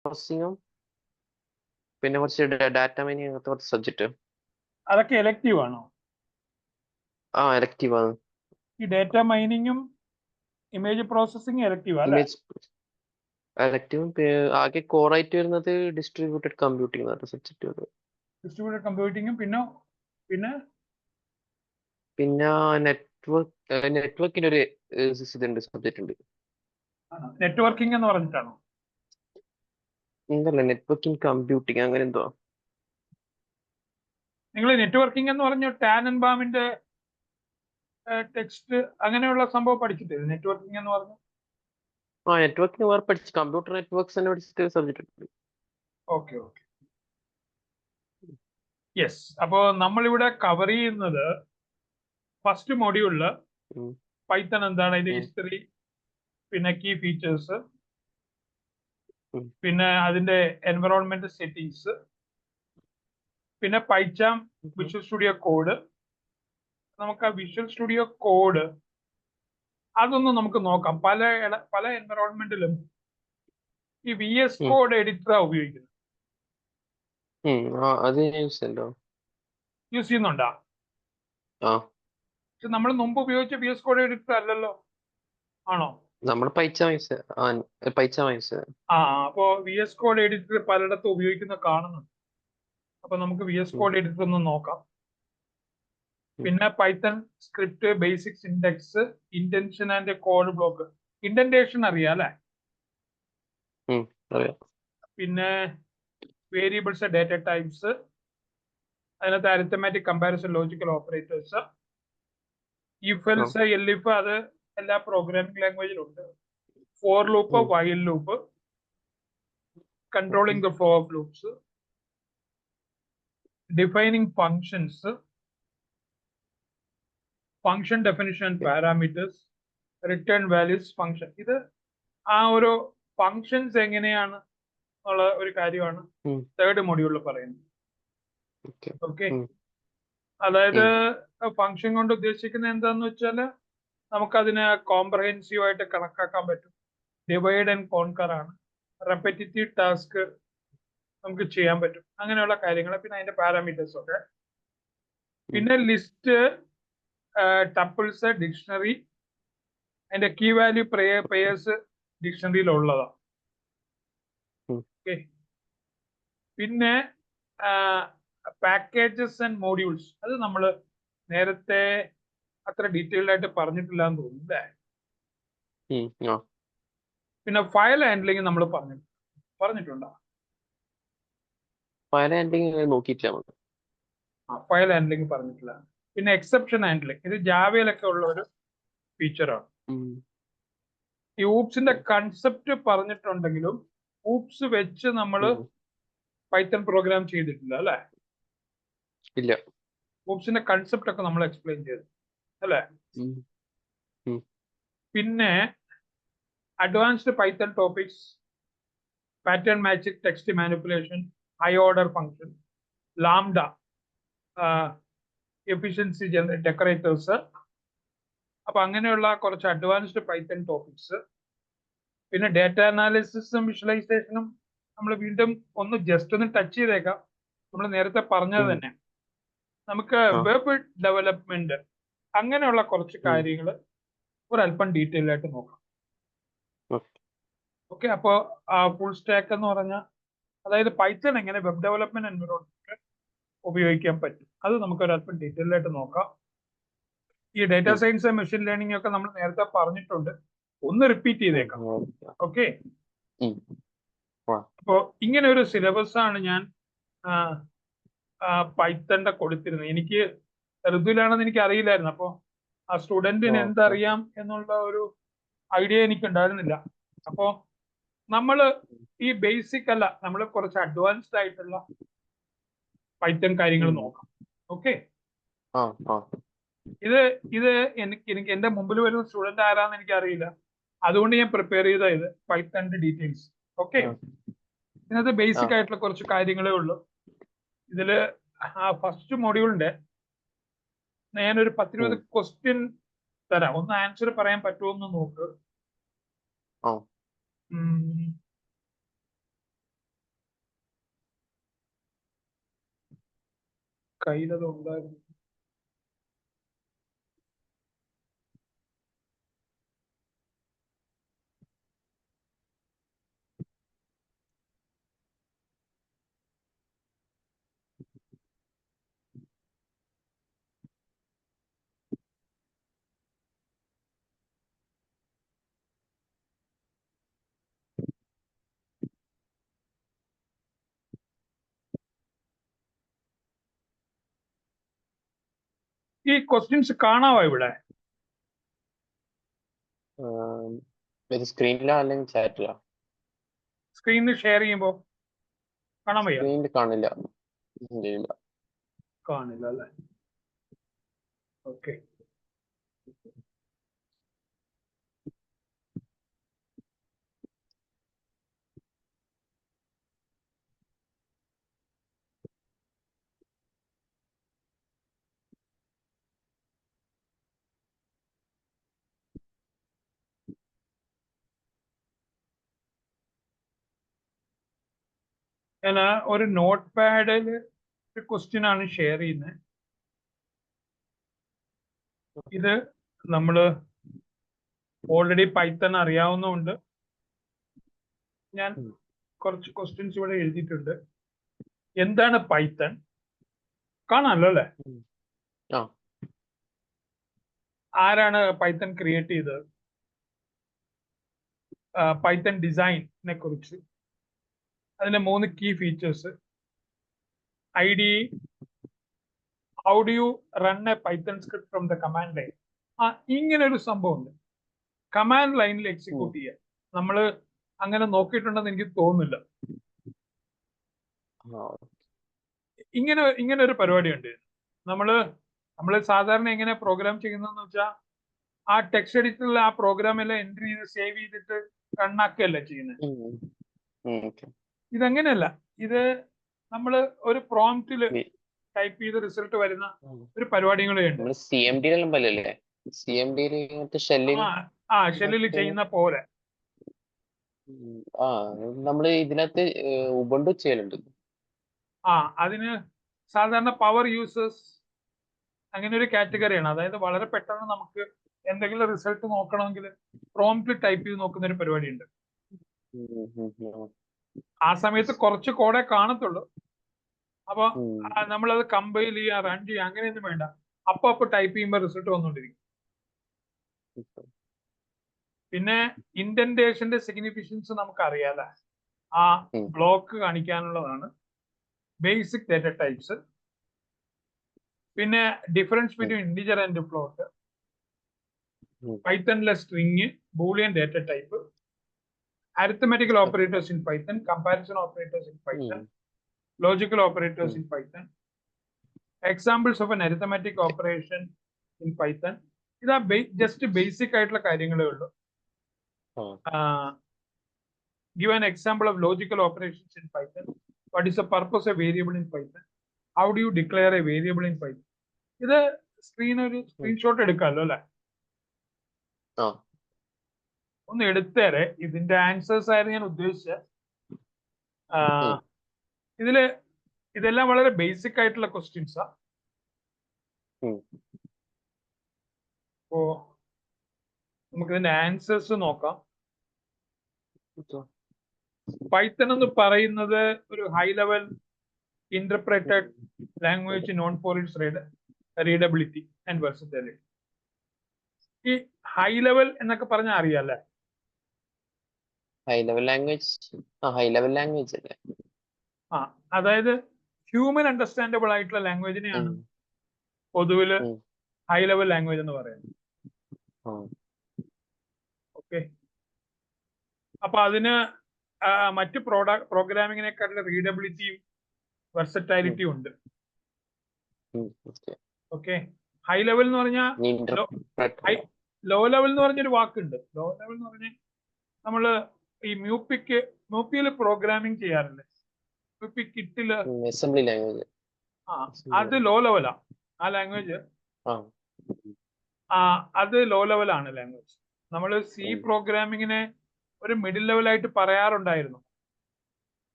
പ്രോസസ്സിങ്ങും പിന്നെ കുറച്ച് data mining അങ്ങനത്തെ കുറച്ച് സബ്ജക്റ്റ്. അതൊക്കെ എലക്റ്റീവ് ആണോ? എലക്റ്റീവ് ആണ്. ഈ ഡാറ്റ മൈനിങ്ങും ഇമേജ് പ്രോസസ്സിംഗ് എലക്റ്റീവ് അല്ലേ? ഇമേജ് എലക്റ്റീവും ആകെ കോറായിട്ട് വരുന്നത് ഡിസ്ട്രിബ്യൂട്ടഡ് കമ്പ്യൂട്ടിംഗ് എന്ന് പറഞ്ഞ സബ്ജക്റ്റ്. ഡിസ്ട്രിബ്യൂട്ടഡ് കമ്പ്യൂട്ടിങ്ങും പിന്നെ പിന്നെ പിന്നെ നെറ്റ്വർക്കിന്റെ ഒരു ഇതുണ്ട്, സബ്ജക്റ്റ് ഉണ്ട്. നെറ്റ്വർക്കിംഗ് എന്ന് പറഞ്ഞിട്ടാണോ? എന്തല്ല നെറ്റ്വർക്കിംഗ് കമ്പ്യൂട്ടിംഗ് അങ്ങനെ എന്തോ. നിങ്ങൾ നെറ്റ്വർക്കിംഗ് എന്ന് പറഞ്ഞ ടാനൻബാമിന്റെ ടെക്സ്റ്റ് അങ്ങനെയുള്ള സംഭവം പഠിച്ചിട്ടില്ല? നെറ്റ്വർക്കിംഗ് എന്ന് പറഞ്ഞു. നെറ്റ്വർക്കിംഗ് വേറെ പഠിച്ചു, കമ്പ്യൂട്ടർ നെറ്റ്വർക്ക്സ് തന്നെ പഠിച്ചിട്ട് സബ്ജക്റ്റ് ഉണ്ട്. Okay okay, yes. അപ്പോൾ നമ്മളിവിടെ കവർ ചെയ്യുന്നത് ഫസ്റ്റ് മൊഡ്യൂളില് പൈത്തൺ എന്താണ്, അതിന്റെ ഹിസ്റ്ററി, പിന്നെ കീ ഫീച്ചേഴ്സ്, പിന്നെ അതിന്റെ എൻവറോൺമെന്റ് സെറ്റിംഗ്സ്, പിന്നെ പൈച്ചാം വിഷ്വൽ സ്റ്റുഡിയോ കോഡ്. നമുക്ക് ആ വിഷ്വൽ സ്റ്റുഡിയോ കോഡ് അതൊന്നും നമുക്ക് നോക്കാം. പല എൻവറോൺമെന്റിലും ഈ VS കോഡ് എഡിറ്റർ ഉപയോഗിക്കുന്നത്. യൂസ് ചെയ്യുന്നുണ്ടോ? പക്ഷെ നമ്മൾ മുമ്പ് ഉപയോഗിച്ച VS കോഡ് എഡിറ്റർ അല്ലല്ലോ, ആണോ? അപ്പോ VS കോഡ് എഡിറ്റർ പലയിടത്തും ഉപയോഗിക്കുന്ന കാണുന്നുണ്ട്. അപ്പൊ നമുക്ക് VS കോഡ് എഡിറ്റർ ഒന്ന് നോക്കാം. പിന്നെ Python script, basic syntax, intention and code block. Indentation അറിയാം അല്ലെ? പിന്നെ വേരിയബിൾസ്, ഡാറ്റ ടൈപ്സ്, അതിനകത്ത് arithmetic, comparison, logical operators, if else, elif, അത് എല്ലാ പ്രോഗ്രാമിംഗ് ലാംഗ്വേജിലും ഉണ്ട്. For loop, while loop, controlling the flow of loops, defining functions, function definition and parameters, return values function. ഇത് ആ ഒരു ഫങ്ഷൻസ് എങ്ങനെയാണ് ഉള്ള ഒരു കാര്യമാണ് തേർഡ് മൊഡ്യൂളിൽ പറയുന്നത്. ഓക്കെ, അതായത് ഫങ്ഷൻ കൊണ്ട് ഉദ്ദേശിക്കുന്നത് എന്താന്ന് വെച്ചാൽ നമുക്കതിനെ കോംപ്രഹെൻസീവ് ആയിട്ട് കണക്കാക്കാൻ പറ്റും. ഡിവൈഡ് ആൻഡ് കോൺകർ ആണ്. റെപ്പറ്റീവ് ടാസ്ക് നമുക്ക് ചെയ്യാൻ പറ്റും, അങ്ങനെയുള്ള കാര്യങ്ങൾ. പിന്നെ അതിന്റെ പാരാമീറ്റേഴ്സ് ഒക്കെ. പിന്നെ ലിസ്റ്റ്, ടപ്പിൾസ്, ഡിക്ഷണറി, അതിന്റെ കീ വാല്യൂ പെയേഴ്സ് ഡിക്ഷണറിയിലുള്ളതാണ്. ഓക്കെ, പിന്നെ പാക്കേജസ് ആൻഡ് മോഡ്യൂൾസ്, അത് നമ്മൾ നേരത്തെ അത്ര ഡീറ്റെയിൽഡ് ആയിട്ട് പറഞ്ഞിട്ടില്ല എന്ന് തോന്നുന്നു അല്ലേ? പിന്നെ ഫയൽ ഹാൻഡ്ലിംഗ് നമ്മൾ പറഞ്ഞിട്ടുണ്ടോ? ഫയൽ ഹാൻഡ്ലിംഗ് നോക്കിയിട്ടില്ല. ഫയൽ ഹാൻഡ്ലിംഗ് പറഞ്ഞിട്ടില്ല. പിന്നെ എക്സെപ്ഷൻ ഹാൻഡ്ലിംഗ്, ഇത് ജാവയിലൊക്കെ ഉള്ള ഒരു ഫീച്ചറാണ്. ഈ ഊപ്സിന്റെ കൺസെപ്റ്റ് പറഞ്ഞിട്ടുണ്ടെങ്കിലും ഊപ്സ് വെച്ച് നമ്മൾ പൈത്തൺ പ്രോഗ്രാം ചെയ്തിട്ടില്ല അല്ലെ? ഇല്ല. ഊപ്സിന്റെ കൺസെപ്റ്റ് ഒക്കെ നമ്മൾ എക്സ്പ്ലെയിൻ ചെയ്തു അല്ലെ? പിന്നെ advanced Python topics, pattern matching, text manipulation, high order function, lambda, efficiency decorators. അപ്പൊ അങ്ങനെയുള്ള കുറച്ച് അഡ്വാൻസ്ഡ് പൈത്തൺ ടോപ്പിക്സ്. പിന്നെ ഡാറ്റ അനാലിസിസും വിഷ്വലൈസേഷനും നമ്മൾ വീണ്ടും ജസ്റ്റ് ഒന്ന് ടച്ച് ചെയ്തേക്കാം. നമ്മൾ നേരത്തെ പറഞ്ഞത് തന്നെ. നമുക്ക് വെബ് ഡെവലപ്മെന്റ്, അങ്ങനെയുള്ള കുറച്ച് കാര്യങ്ങൾ ഒരല്പം ഡീറ്റെയിൽ ആയിട്ട് നോക്കാം. ഓക്കെ, അപ്പോൾ ഫുൾ സ്റ്റാക്ക് എന്ന് പറഞ്ഞാൽ അതായത് പൈത്തൺ എങ്ങനെ വെബ് ഡെവലപ്മെന്റ് എൻവയോൺമെന്റ് ഉപയോഗിക്കാൻ പറ്റും, അത് നമുക്ക് ഒരല്പം ഡീറ്റെയിൽ ആയിട്ട് നോക്കാം. ഈ ഡാറ്റാ സയൻസ്, മെഷീൻ ലേണിംഗ് ഒക്കെ നമ്മൾ നേരത്തെ പറഞ്ഞിട്ടുണ്ട്, ഒന്ന് റിപ്പീറ്റ് ചെയ്തേക്കാം. ഓക്കെ, അപ്പോ ഇങ്ങനെ ഒരു സിലബസ് ആണ് ഞാൻ പൈത്തണിന്റെ കൊടുത്തിരുന്നത്. എനിക്ക് ഋതുലാണെന്ന് എനിക്ക് അറിയില്ലായിരുന്നു. അപ്പോൾ ആ സ്റ്റുഡന്റിന് എന്തറിയാം എന്നുള്ള ഒരു ഐഡിയ എനിക്ക് ഉണ്ടായിരുന്നില്ല. അപ്പോ നമ്മൾ ഈ ബേസിക് അല്ല, നമ്മൾ കുറച്ച് അഡ്വാൻസ്ഡ് ആയിട്ടുള്ള പൈത്തൺ കാര്യങ്ങൾ നോക്കാം. ഓക്കെ, ഇത് എനിക്ക് എന്റെ മുമ്പിൽ വരുന്ന സ്റ്റുഡന്റ് ആരാന്ന് എനിക്ക് അറിയില്ല, അതുകൊണ്ട് ഞാൻ പ്രിപ്പയർ ചെയ്ത ഇത് പൈത്തണിന്റെ ഡീറ്റെയിൽസ്. ഓക്കെ, ഇതിനകത്ത് ബേസിക് ആയിട്ടുള്ള കുറച്ച് കാര്യങ്ങളേ ഉള്ളൂ. ഇതില് ഫസ്റ്റ് മൊഡ്യൂളിന്റെ ഞാനൊരു 10-20 ക്വസ്റ്റ്യൻ തരാം, ഒന്ന് ആൻസർ പറയാൻ പറ്റുമോ എന്ന് നോക്ക്. കയ്യിലത് ഉണ്ടായിരുന്നു. ഈ ക്വസ്റ്റ്യൻസ് കാണാവോ ഇവിടെ? ഇത് സ്ക്രീനിലാ അല്ലെങ്കിൽ ചാറ്റിലാ? സ്ക്രീനിൽ ഷെയർ ചെയ്യുമ്പോൾ കാണാൻ വയ്യ? സ്ക്രീനിൽ കാണില്ല. ഇല്ല. കാണില്ല അല്ലേ? ഓക്കെ. ഞാൻ ഒരു നോട്ട് പാഡിൽ ഒരു ക്വസ്റ്റ്യൻ ആണ് ഷെയർ ചെയ്യുന്നത്. ഇത് നമ്മൾ ഓൾറെഡി പൈത്തൺ അറിയാവുന്നതുകൊണ്ട് ഞാൻ കുറച്ച് ക്വസ്റ്റ്യൻസ് ഇവിടെ എഴുതിയിട്ടുണ്ട്. എന്താണ് പൈത്തൺ? കാണാമല്ലോ അല്ലെ? ആ. ആരാണ് പൈത്തൺ ക്രിയേറ്റ് ചെയ്തത്? പൈത്തൺ ഡിസൈനെ കുറിച്ച്, അതിന്റെ 3 key features, ID, how do you run a python script from the command line. ഇങ്ങനെ ഒരു സംഭവം ഉണ്ട്. കമാൻഡ് ലൈനിൽ എക്സിക്യൂട്ട് ചെയ്യുക. നമ്മൾ അങ്ങനെ നോക്കിയിട്ടുണ്ടെന്ന് എനിക്ക് തോന്നുന്നില്ല. ഇങ്ങനെ ഒരു പരിപാടി ഉണ്ട്. നമ്മള് സാധാരണ എങ്ങനെ പ്രോഗ്രാം ചെയ്യുന്നതെന്ന് വെച്ചാൽ ആ ടെക്സ്റ്റ് എഡിറ്ററിൽ ആ പ്രോഗ്രാം എല്ലാം എൻട്രി ചെയ്ത് സേവ് ചെയ്തിട്ട് റണ്ണാക്കുകയല്ല ചെയ്യുന്നത്. ഇതങ്ങനെയല്ല. ഇത് നമ്മൾ ഒരു പ്രോംപ്റ്റിൽ ടൈപ്പ് ചെയ്ത് റിസൾട്ട് വരുന്ന ഒരു പരിപാടിയും കൂടെ ഉണ്ട്. ഷെല്ലിൽ ചെയ്യുന്ന പോലെ. നമ്മൾ ഇതിനകത്ത് ഉബുണ്ടു ചെയ്യലുണ്ട്. അതിന് സാധാരണ പവർ യൂസേഴ്സ് അങ്ങനെ ഒരു കാറ്റഗറിയാണ്. അതായത് വളരെ പെട്ടെന്ന് നമുക്ക് എന്തെങ്കിലും റിസൾട്ട് നോക്കണമെങ്കിൽ പ്രോംപ്റ്റ് ടൈപ്പ് ചെയ്ത് നോക്കുന്ന ഒരു പരിപാടി ഉണ്ട്. ആ സമയത്ത് കുറച്ച് കോഡേ കാണത്തുള്ളൂ. അപ്പൊ നമ്മളത് കമ്പൈൽ ചെയ്യുക, റൺ ചെയ്യുക, അങ്ങനെയൊന്നും വേണ്ട. അപ്പൊ ടൈപ്പ് ചെയ്യുമ്പോൾ റിസൾട്ട് വന്നുകൊണ്ടിരിക്കും. പിന്നെ ഇൻഡന്റേഷന്റെ സിഗ്നിഫിക്കൻസ് നമുക്ക് അറിയാലോ. ആ ബ്ലോക്ക് കാണിക്കാനുള്ളതാണ്. ബേസിക് ഡാറ്റ ടൈപ്സ്, പിന്നെ difference between integer and float, പൈത്തണിലെ string, boolean data type, arithmetical operators in Python, comparison operators in Python, logical operators in Python, examples of an arithmetic operation in Python. ഇതാ just basic ആയിട്ടുള്ള കാര്യങ്ങളേ ഉള്ളൂ. Give an example of logical operations in Python. What is the purpose of variable in Python? How do you declare a variable in Python? ഇത് ഒരു screenshot എടുക്കാമല്ലോ അല്ലെ? ഒന്ന് എടുത്തേരെ. ഇതിന്റെ answers ആയിരുന്നു ഞാൻ ഉദ്ദേശിച്ചത്. ഇതെല്ലാം വളരെ ബേസിക് ആയിട്ടുള്ള ക്വസ്റ്റ്യൻസാ. അപ്പോ നമുക്ക് ഇതിന്റെ ആൻസേഴ്സ് നോക്കാം. പൈത്തൺ എന്ന് പറയുന്നത് ഒരു high level interpreted language known for it's readability and versatility. ഈ ഹൈ ലെവൽ എന്നൊക്കെ പറഞ്ഞാൽ അറിയാല്ലേ? ഹൈ ലെവൽ ലാംഗ്വേജ് അല്ലേ? അതായത് ഹ്യൂമൻ അണ്ടർസ്റ്റാൻഡബിൾ ആയിട്ടുള്ള ലാംഗ്വേജിനെയാണ് പൊതുവില് ഹൈ ലെവൽ ലാംഗ്വേജ് എന്ന് പറയുന്നത്. ഓക്കെ. അപ്പൊ അതിന് മറ്റു പ്രോഗ്രാമിങ്ങിനെക്കാട്ടുള്ള റീഡബിലിറ്റിയും വെർസറ്റൈലിറ്റിയും ഉണ്ട്. ഓക്കെ. ഹൈ ലെവൽ എന്ന് പറഞ്ഞാൽ, ലോ ലെവൽ എന്ന് പറഞ്ഞൊരു വാക്കുണ്ട്. ലോ ലെവൽ എന്ന് പറഞ്ഞാൽ നമ്മള് ഈ മ്യൂപ്പിയിൽ പ്രോഗ്രാമിംഗ് ചെയ്യാറില്ലേ? മ്യൂപ്പി കിറ്റില് അത് ലോ ലെവലാ. ആ ലാംഗ്വേജ് അത് ലോ ലെവലാണ് ലാംഗ്വേജ്. നമ്മൾ സി പ്രോഗ്രാമിങ്ങിനെ ഒരു മിഡിൽ ലെവലായിട്ട് പറയാറുണ്ടായിരുന്നു.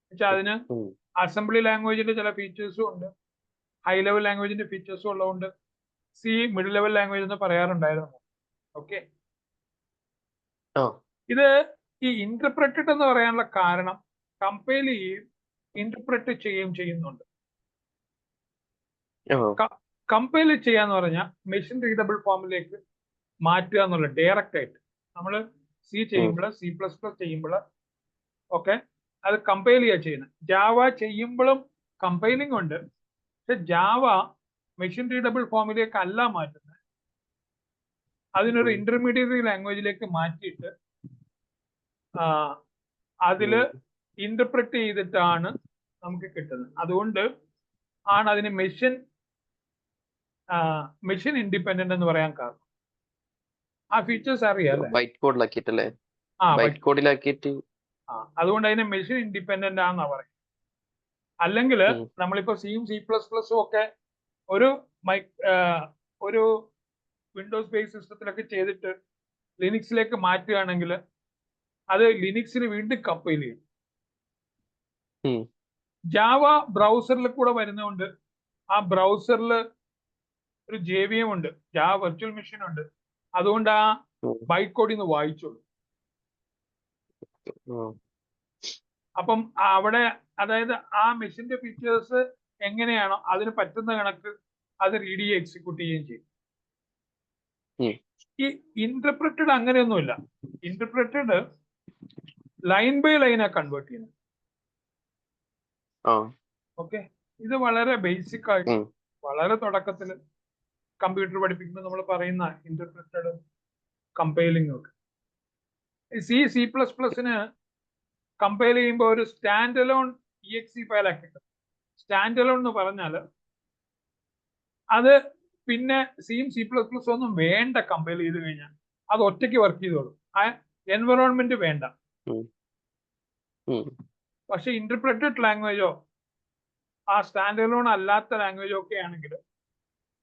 പക്ഷെ അതിന് അസംബ്ലി ലാംഗ്വേജിന്റെ ചില ഫീച്ചേഴ്സും ഉണ്ട്, ഹൈ ലെവൽ ലാംഗ്വേജിന്റെ ഫീച്ചേഴ്സും ഉള്ളതുകൊണ്ട് സി മിഡിൽ ലെവൽ ലാംഗ്വേജ് എന്ന് പറയാറുണ്ടായിരുന്നു. ഓക്കെ, ആ ഇത് ഈ ഇന്റർപ്രറ്റഡ് എന്ന് പറയാനുള്ള കാരണം കമ്പൈൽ ചെയ്യുകയും ഇന്റർപ്രറ്റ് ചെയ്യുകയും ചെയ്യുന്നുണ്ട്. ആ കമ്പൈൽ ചെയ്യാന്ന് പറഞ്ഞാൽ മെഷീൻ റീഡബിൾ ഫോമിലേക്ക് മാറ്റുക എന്നുള്ള ഡയറക്റ്റ് ആയിട്ട് നമ്മൾ സി ചെയ്യുമ്പോൾ C++ ചെയ്യുമ്പോൾ ഒക്കെ അത് കമ്പൈൽ ചെയ്യുക ചെയ്യുന്നത്. ജാവ ചെയ്യുമ്പോഴും കമ്പൈലിംഗ് ഉണ്ട്, പക്ഷെ ജാവ മെഷീൻ റീഡബിൾ ഫോമിലേക്ക് അല്ല മാറ്റുന്നത്, അതിനൊരു ഇന്റർമീഡിയറ്റ് ലാംഗ്വേജിലേക്ക് മാറ്റിയിട്ട് അതില് ഇന്റർപ്രറ്റ് ചെയ്തിട്ടാണ് നമുക്ക് കിട്ടുന്നത്. അതുകൊണ്ട് ആണ് അതിന് മെഷീൻ ഇൻഡിപെൻഡന്റ് എന്ന് പറയാൻ കാരണം. ആ ഫീച്ചേഴ്സ് അറിയാം അല്ലെ? വൈറ്റ് കോഡിലാക്കിയിട്ടല്ലേ? ആ വൈറ്റ് കോഡിലാക്കിയിട്ട് അതുകൊണ്ട് അതിനെ മെഷീൻ ഇൻഡിപെൻഡന്റ് ആണെന്നാ പറയും. അല്ലെങ്കിൽ നമ്മളിപ്പോ C++ഉം ഒക്കെ ഒരു വിൻഡോസ് ബേസ് സിസ്റ്റത്തിലൊക്കെ ചെയ്തിട്ട് ലിനക്സിലേക്ക് മാറ്റുകയാണെങ്കിൽ അത് ലിനക്സിന് വീണ്ടും കമ്പൈൽ ചെയ്യും. ജാവ ബ്രൗസറിൽ കൂടെ വരുന്നതുകൊണ്ട് ആ ബ്രൗസറിൽ ഒരു JVM ഉണ്ട്, ജാവ വെർച്വൽ മെഷീൻ ഉണ്ട്, അതുകൊണ്ട് ആ ബൈറ്റ് കോഡിൽ നിന്ന് വായിച്ചോളൂ. അപ്പം അവിടെ അതായത് ആ മെഷീന്റെ ഫീച്ചേഴ്സ് എങ്ങനെയാണോ അതിന് പറ്റുന്ന കണക്ക് അത് റീഡ് ചെയ്യുകയും എക്സിക്യൂട്ട് ചെയ്യുകയും ചെയ്യും. ഈ ഇന്റർപ്രറ്റഡ് അങ്ങനെയൊന്നുമില്ല. ഇന്റർപ്രറ്റഡ് ലൈൻ ബൈ ലൈനാ കൺവേർട്ട് ചെയ്യുന്നത്. ഓക്കെ, ഇത് വളരെ ബേസിക് ആയിട്ട് വളരെ തുടക്കത്തിൽ കമ്പ്യൂട്ടർ പഠിപ്പിക്കുമ്പോൾ നമ്മൾ പറയുന്ന ഇന്റർപ്രറ്റഡ് കമ്പൈലിംഗ് ഒക്കെ. C++ന് കമ്പൈൽ ചെയ്യുമ്പോൾ ഒരു സ്റ്റാൻഡ് അലോൺ exe ഫയൽ ആക്കിയിട്ട്, സ്റ്റാൻഡ് അലോൺ എന്ന് പറഞ്ഞാൽ അത് പിന്നെ C++ ഒന്നും വേണ്ട കമ്പൈൽ ചെയ്ത് കഴിഞ്ഞാൽ അത് ഒറ്റയ്ക്ക് വർക്ക് ചെയ്തോളും, ആ എൻവറോൺമെന്റ് വേണ്ട. പക്ഷെ ഇന്റർപ്രറ്റഡ് ലാംഗ്വേജോ ആ സ്റ്റാൻഡ് അലോൺ അല്ലാത്ത ലാംഗ്വേജോ ഒക്കെ ആണെങ്കിൽ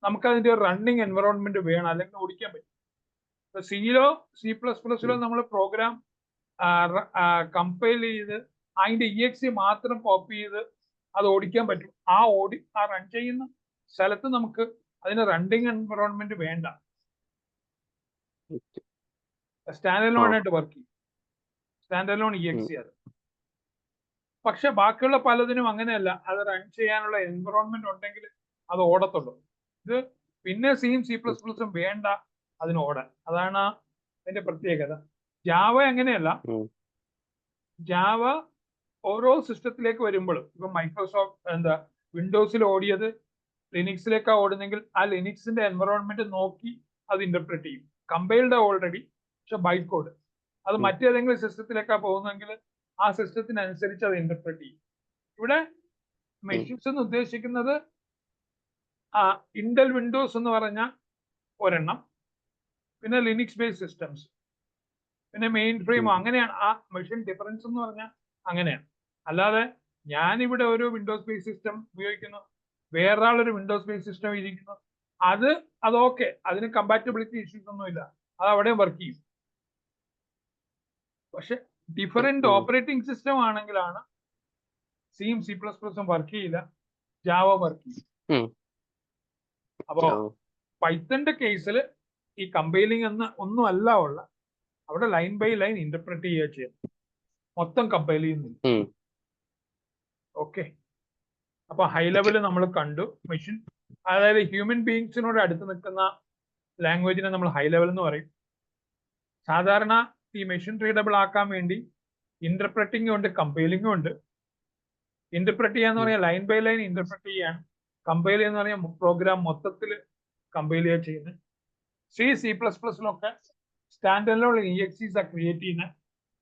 നമുക്ക് അതിന്റെ ഒരു റണ്ണിങ് എൻവറോൺമെന്റ് വേണം, അല്ലെങ്കിൽ ഓടിക്കാൻ പറ്റും. സിയിലോ C++ലോ നമ്മൾ പ്രോഗ്രാം കമ്പൈൽ ചെയ്ത് അതിന്റെ exe മാത്രം കോപ്പി ചെയ്ത് അത് ഓടിക്കാൻ പറ്റും. ആ റൺ ചെയ്യുന്ന സ്ഥലത്ത് നമുക്ക് അതിന് റണ്ണിങ് എൻവറോൺമെന്റ് വേണ്ട, സ്റ്റാൻഡ് അലോൺ ആയിട്ട് വർക്ക് ചെയ്യും, സ്റ്റാൻഡ് അലോൺ exe അത്. പക്ഷെ ബാക്കിയുള്ള പലതിനും അങ്ങനെയല്ല, അത് റൺ ചെയ്യാനുള്ള എൻവറോൺമെന്റ് ഉണ്ടെങ്കിൽ അത് ഓടത്തുള്ളൂ. ഇത് പിന്നെ C++ഉം വേണ്ട അതിന് ഓടാൻ, അതാണ് അതിന്റെ പ്രത്യേകത. ജാവ അങ്ങനെയല്ല. ജാവ ഓരോ സിസ്റ്റത്തിലേക്ക് വരുമ്പോഴും ഇപ്പൊ മൈക്രോസോഫ്റ്റ് വിൻഡോസിൽ ഓടിയത് ലിനക്സിലേക്കാണ് ഓടുന്നെങ്കിൽ ആ ലിനക്സിന്റെ എൻവറോൺമെന്റ് നോക്കി അത് ഇന്റർപ്രറ്റ് ചെയ്യും. കമ്പൈൽഡ് ഓൾറെഡി, പക്ഷെ ബൈറ്റ് കോഡ് അത് മറ്റേതെങ്കിലും സിസ്റ്റത്തിലേക്കാണ് പോകുന്നെങ്കിൽ ആ സിസ്റ്റത്തിനനുസരിച്ച് അത് ഇന്റർപ്രറ്റ് ചെയ്യും. ഇവിടെ മെഷീൻസ് എന്ന് ഉദ്ദേശിക്കുന്നത് ഇന്റൽ വിൻഡോസ് എന്ന് പറഞ്ഞ ഒരെണ്ണം, പിന്നെ ലിനക്സ് ബേസ്ഡ് സിസ്റ്റംസ്, പിന്നെ മെയിൻ ഫ്രെയിമോ, അങ്ങനെയാണ് ആ മെഷീൻ ഡിഫറൻസ് എന്ന് പറഞ്ഞാൽ അങ്ങനെയാണ്. അല്ലാതെ ഞാനിവിടെ ഒരു വിൻഡോസ് ബേസ് സിസ്റ്റം ഉപയോഗിക്കുന്നു, വേറൊരാളൊരു വിൻഡോസ് ബേസ് സിസ്റ്റം ഇരിക്കുന്നു, അതൊക്കെ അതിന് കമ്പാറ്റബിലിറ്റി ഇഷ്യൂസ് ഒന്നുമില്ല, അത് അവിടെയും വർക്ക് ചെയ്യും. പക്ഷെ ഡിഫറെന്റ് ഓപ്പറേറ്റിംഗ് സിസ്റ്റം ആണെങ്കിലാണ് C++ഉം വർക്ക് ചെയ്യില്ല, ജാവ വർക്ക് ചെയ്യും. അപ്പോ പൈത്തന്റെ കേസിൽ ഈ കമ്പൈലിംഗ് എന്ന് ഒന്നും അല്ല ഉള്ള, അവിടെ ലൈൻ ബൈ ലൈൻ ഇന്റർപ്രറ്റ് ചെയ്യുക ചെയ്യും, മൊത്തം കമ്പൈൽ ചെയ്യുന്നില്ല. ഓക്കെ, അപ്പൊ ഹൈ ലെവല് നമ്മൾ കണ്ടു. മെഷീൻ അതായത് ഹ്യൂമൻ ബീയിങ്സിനോട് അടുത്ത് നിൽക്കുന്ന ലാംഗ്വേജിനെ നമ്മൾ ഹൈ ലെവൽ എന്ന് പറയും. സാധാരണ ഈ മെഷീൻ റീഡബിൾ ആക്കാൻ വേണ്ടി ഇന്റർപ്രറ്റിംഗും ഉണ്ട്, കമ്പൈലിംഗും ഉണ്ട്. ഇന്റർപ്രറ്റ് ചെയ്യാന്ന് പറഞ്ഞാൽ ലൈൻ ബൈ ലൈൻ ഇന്റർപ്രറ്റ് ചെയ്യാണ്. കമ്പൈൽ ചെയ്യാന്ന് പറഞ്ഞാൽ പ്രോഗ്രാം മൊത്തത്തിൽ കമ്പൈൽ ചെയ്യുക ചെയ്യുന്നത്. C++ലൊക്കെ സ്റ്റാൻഡ് അലോൺ exes ആ ക്രിയേറ്റ് ചെയ്യുന്നത്.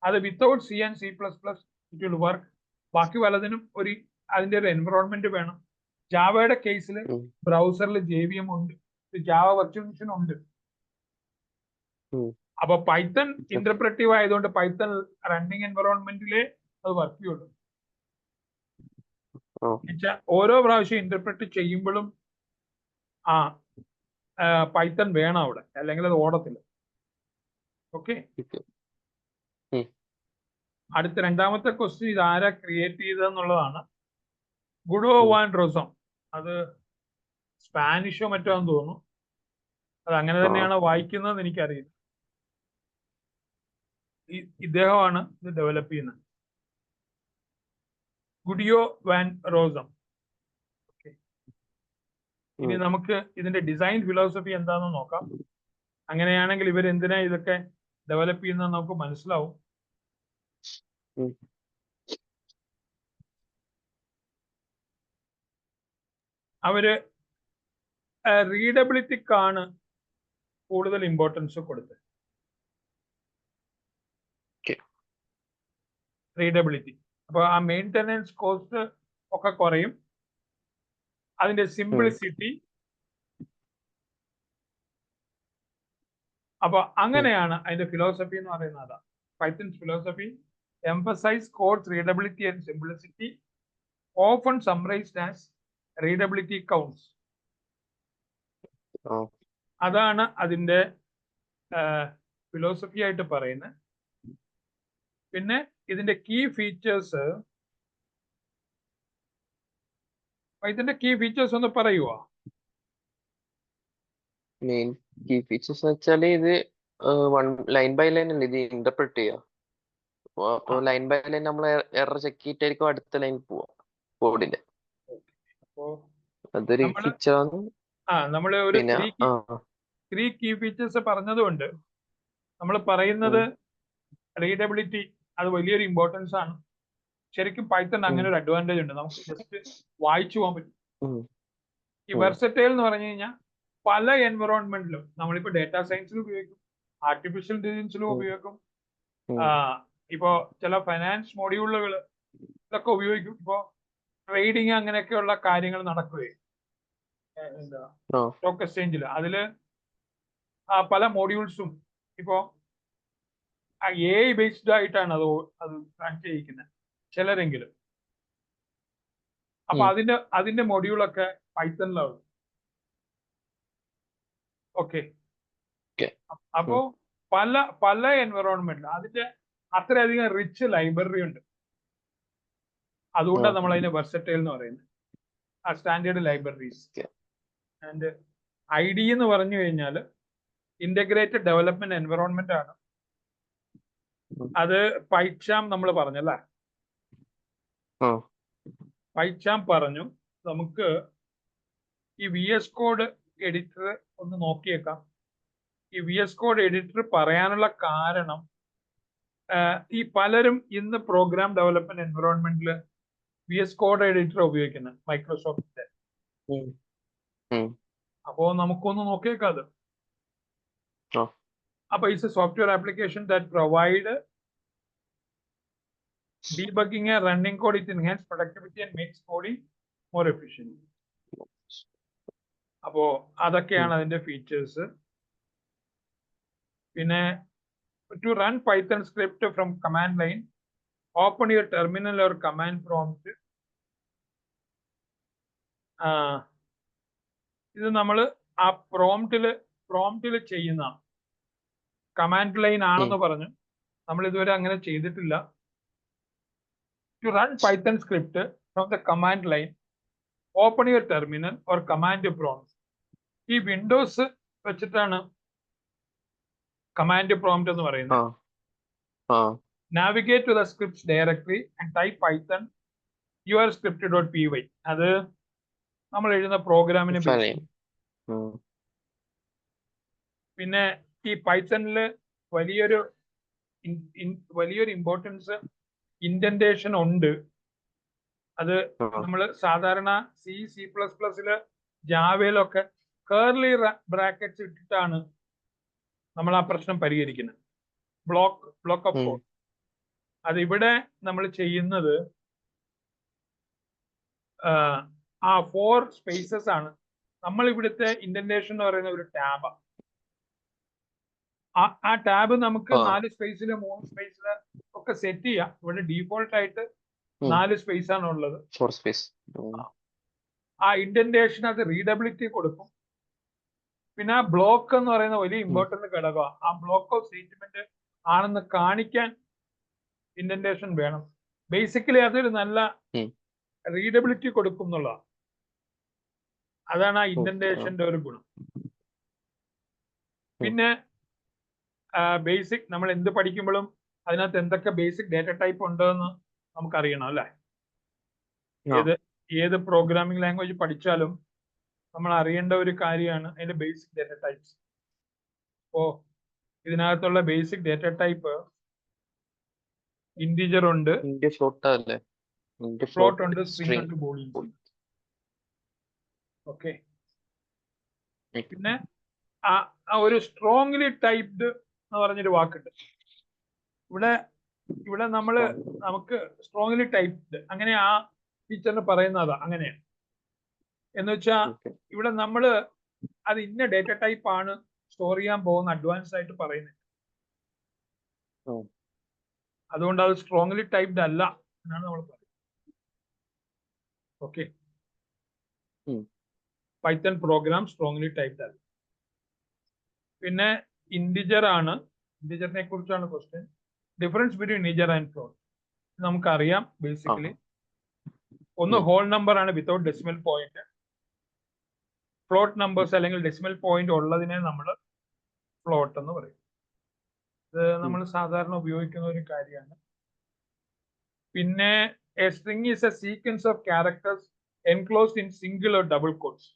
അത് without C and C++ it will work. ബാക്കി പലതിനും അതിന്റെ ഒരു എൻവറോൺമെന്റ് വേണം. ജാവയുടെ കേസിൽ ബ്രൗസറിൽ JVM ഉണ്ട്, ജാവ വെർച്വൽ മെഷീൻ ഉണ്ട്. അപ്പൊ പൈത്തൺ ഇന്റർപ്രറ്റീവ് ആയതുകൊണ്ട് പൈത്തൺ റണ്ണിങ് എൻവറോൺമെന്റിലെ അത് വർക്ക് ചെയ്യുള്ളൂ. ഓരോ പ്രാവശ്യം ഇന്റർപ്രറ്റ് ചെയ്യുമ്പോഴും പൈത്തൺ വേണം അവിടെ, അല്ലെങ്കിൽ അത് ഓടത്തില്ല. ഓക്കെ, അടുത്ത രണ്ടാമത്തെ ക്വസ്റ്റ്യൻ ഇത് ആരാ ക്രിയേറ്റ് ചെയ്തതെന്നുള്ളതാണ്. ഗുഡോ വാൻ റോസം. അത് സ്പാനിഷോ മറ്റോ ആണെന്ന് തോന്നുന്നു. അത് അങ്ങനെ തന്നെയാണ് വായിക്കുന്നതെന്ന് എനിക്കറിയില്ല. ഇദ്ദേഹമാണ് ഇത് ഡെവലപ്പ് ചെയ്യുന്നത്, ഗുഡിയോ വാൻ റോസം. ഇനി നമുക്ക് ഇതിന്റെ ഡിസൈൻ ഫിലോസഫി എന്താണെന്ന് നോക്കാം. അങ്ങനെയാണെങ്കിൽ ഇവർ എന്തിനാ ഇതൊക്കെ ഡെവലപ്പ് ചെയ്യുന്നത് നമുക്ക് മനസ്സിലാവും. അവര് റീഡബിലിറ്റിക്കാണ് കൂടുതൽ ഇമ്പോർട്ടൻസ് കൊടുത്തത്. റീഡബിലിറ്റി. അപ്പൊ ആ മെയിൻ്റനൻസ് കോസ്റ്റ് ഒക്കെ കുറയും. അതിന്റെ സിംപ്ലിസിറ്റി. അപ്പൊ അങ്ങനെയാണ് അതിന്റെ ഫിലോസഫി എന്ന് പറയുന്നത്. അതാ Python's philosophy. Emphasize code's readability and simplicity, often summarized as readability counts. അതാണ് അതിന്റെ ഫിലോസഫി ആയിട്ട് പറയുന്നത്. പിന്നെ ഇതിന്റെ കീ ഫീച്ചേഴ്സ്, ഇതിന്റെ കീ ഫീച്ചേഴ്സ് ഒന്ന് പറയുവോ? മെയിൻ കീ ഫീച്ചേഴ്സ് വെച്ചാല് ഇത് ലൈൻ ബൈ ലൈൻ അല്ലേ ഇത് ഇന്റർപ്രറ്റ് ചെയ്യുക. അപ്പൊ ലൈൻ ബൈ ലൈൻ നമ്മൾ എറർ ചെക്ക് ചെയ്തിട്ടായിരിക്കും അടുത്ത ലൈൻ പോവാ കോഡിന്റെ. അതൊരു ഫീച്ചറാണ്. നമ്മള് ഒരു ത്രീ കീ ഫീച്ചേഴ്സ് പറഞ്ഞതുകൊണ്ട് നമ്മൾ പറയുന്നത് റീഡബിലിറ്റി അത് വലിയൊരു ഇമ്പോർട്ടൻസ് ആണ്. ശരിക്കും പൈത്തൺ അങ്ങനെ ഒരു അഡ്വാൻറ്റേജ് ഉണ്ട്, നമുക്ക് ജസ്റ്റ് വായിച്ചു പോകാൻ പറ്റും. ഈ വെർസറ്റൈൽ എന്ന് പറഞ്ഞു കഴിഞ്ഞാൽ പല എൻവറോൺമെന്റിലും നമ്മളിപ്പോ ഡേറ്റാ സയൻസിൽ ഉപയോഗിക്കും, ആർട്ടിഫിഷ്യൽ ഇന്റലിജൻസിലും ഉപയോഗിക്കും, ഇപ്പോ ചില ഫൈനാൻസ് മൊഡ്യൂളുകൾ ഇതൊക്കെ ഉപയോഗിക്കും. ഇപ്പോ ട്രേഡിങ് അങ്ങനെയൊക്കെയുള്ള കാര്യങ്ങൾ നടക്കുകയും എന്താ സ്റ്റോക്ക് എക്സ്ചേഞ്ചിൽ അതില് പല മോഡ്യൂൾസും ഇപ്പോ AI ബേസ്ഡ് ആയിട്ടാണ് അത് റൺ ചെയ്യിക്കുന്നത് ചിലരെങ്കിലും. അപ്പൊ അതിന്റെ മൊഡ്യൂളൊക്കെ പൈത്തണിലാണ്. ഓക്കെ. അപ്പോ പല എൻവറോൺമെന്റിൽ അതിന്റെ അത്രയധികം റിച്ച് ലൈബ്രറി ഉണ്ട്. അതുകൊണ്ടാണ് നമ്മൾ അതിനെ വെർസറ്റൈൽ എന്ന് പറയുന്നത്, ആ സ്റ്റാൻഡേർഡ് ലൈബ്രറീസ്. ആൻഡ് ID എന്ന് പറഞ്ഞു കഴിഞ്ഞാൽ ഇന്റഗ്രേറ്റഡ് ഡെവലപ്മെന്റ് എൻവറോൺമെന്റ് ആണ്. അത് പൈച്ചാം നമ്മൾ പറഞ്ഞല്ലേ, പൈച്ചാം പറഞ്ഞു. നമുക്ക് ഈ VS കോഡ് എഡിറ്റർ ഒന്ന് നോക്കിയേക്കാം. ഈ VS കോഡ് എഡിറ്റർ പറയാനുള്ള കാരണം, ഈ പലരും ഇന്ന് പ്രോഗ്രാം ഡെവലപ്മെന്റ് എൻവറോൺമെന്റിൽ VS കോഡ് എഡിറ്റർ ഉപയോഗിക്കുന്നത് മൈക്രോസോഫ്റ്റിന്റെ. അപ്പോ നമുക്കൊന്ന് നോക്കിയേക്കാം അത്. അപ്പൊ it's a software application that provide debugging and running code. It enhances productivity and makes coding more efficient. അപ്പോ അതൊക്കെയാണ് അതിന്റെ ഫീച്ചേഴ്സ്. പിന്നെ to run Python script from command line, open your terminal or command prompt. ഇത് നമ്മൾ ആ പ്രോംപ്റ്റില് ചെയ്യുന്ന command line ആണെന്ന് പറഞ്ഞു. നമ്മൾ ഇതുവരെ അങ്ങനെ ചെയ്തിട്ടില്ല. To run Python script from the command line, open your terminal or command prompt. ഈ വിൻഡോസ് വെച്ചിട്ടാണ് കമാൻഡ് പ്രോംപ്റ്റ് എന്ന് പറയുന്നത്. Navigate to the scripts directory and type python your script.py. അത് നമ്മൾ എഴുതുന്ന പ്രോഗ്രാമിനെ പിന്നെ ഈ പൈത്തണില് വലിയൊരു ഇമ്പോർട്ടൻസ് ഇൻഡന്റേഷൻ ഉണ്ട്. അത് നമ്മൾ സാധാരണ C++, ജാവയിലൊക്കെ കേർലി ബ്രാക്കറ്റ്സ് ഇട്ടിട്ടാണ് നമ്മൾ ആ പ്രശ്നം പരിഹരിക്കുന്നത്, ബ്ലോക്ക് ഓഫ് കോഡ്. അത് ഇവിടെ നമ്മൾ ചെയ്യുന്നത് ആ 4 സ്പേസസ് ആണ്. നമ്മൾ ഇവിടുത്തെ ഇൻഡന്റേഷൻ എന്ന് പറയുന്ന ഒരു ടാബാണ്. ആ ടാബ് നമുക്ക് 4 സ്പേസില് 3 സ്പേസില് ഒക്കെ സെറ്റ് ചെയ്യാം. ഇവിടെ ഡീഫോൾട്ട് ആയിട്ട് 4 സ്പേസ് ആണ് ഉള്ളത്. ആ ഇൻഡന്റേഷൻ അത് റീഡബിലിറ്റി കൊടുക്കും. പിന്നെ ആ ബ്ലോക്ക് എന്ന് പറയുന്ന വലിയ ഇമ്പോർട്ടന്റ് ഘടകമാണ്. ആ ബ്ലോക്ക് ഓഫ് സ്റ്റേറ്റ്മെന്റ് ആണെന്ന് കാണിക്കാൻ ഇൻഡന്റേഷൻ വേണം. ബേസിക്കലി അതൊരു നല്ല റീഡബിലിറ്റി കൊടുക്കും എന്നുള്ളതാണ്. അതാണ് ആ ഓക്കെ. ഇൻഡന്റേഷന്റെ ഒരു ഗുണം. പിന്നെ ബേസിക് നമ്മൾ എന്ത് പഠിക്കുമ്പോഴും അതിനകത്ത് എന്തൊക്കെ ബേസിക് ഡേറ്റ ടൈപ്പ് ഉണ്ടെന്ന് നമുക്കറിയണം അല്ലെ. ഏത് പ്രോഗ്രാമിംഗ് ലാംഗ്വേജ് പഠിച്ചാലും നമ്മൾ അറിയേണ്ട ഒരു കാര്യമാണ് അതിന്റെ ബേസിക് ഡേറ്റ ടൈപ്സ്. അപ്പോ ഇതിനകത്തുള്ള ബേസിക് ഡേറ്റ ടൈപ്പ് ഇന്റിജർ ഉണ്ട്, ഫ്ലോട്ട് ഉണ്ട്, സ്ട്രിംഗ് ഉണ്ട്, ബൂളിയൻ. ഓക്കെ. പിന്നെ ഒരു സ്ട്രോങ്ലി ടൈപ്ഡ് എന്ന് പറഞ്ഞൊരു വാക്കുണ്ട്. ഇവിടെ നമുക്ക് സ്ട്രോങ്ലി ടൈപ്ഡ് അങ്ങനെ ആ ടീച്ചറിന് പറയുന്നതാ അങ്ങനെയാണ്. എന്ന് വെച്ചാൽ ഇവിടെ നമ്മൾ അത് ഇന്ന ഡേറ്റ ടൈപ്പ് ആണ് സ്റ്റോർ ചെയ്യാൻ പോകുന്ന അഡ്വാൻസ് ആയിട്ട് പറയുന്നത്. അതുകൊണ്ട് അത് സ്ട്രോങ്ലി ടൈപ്ഡ് അല്ല എന്നാണ് നമ്മൾ പറയുന്നത്. Okay. Python programme strongly typed അല്ല. പിന്നെ ഇന്റിജർ ആണ്. ഇന്റിജറിനെ കുറിച്ചാണ് question. Difference between integer and float നമുക്കറിയാം ബേസിക്കലി. ഒന്ന് ഹോൾ നമ്പർ ആണ് without decimal point. Float numbers അല്ലെങ്കിൽ ഡെസിമൽ പോയിന്റ് ഉള്ളതിനെ നമ്മൾ ഫ്ലോട്ട് എന്ന് പറയും. ഇത് നമ്മൾ സാധാരണ ഉപയോഗിക്കുന്ന ഒരു കാര്യമാണ്. പിന്നെ A string is A sequence of characters enclosed in single or double quotes.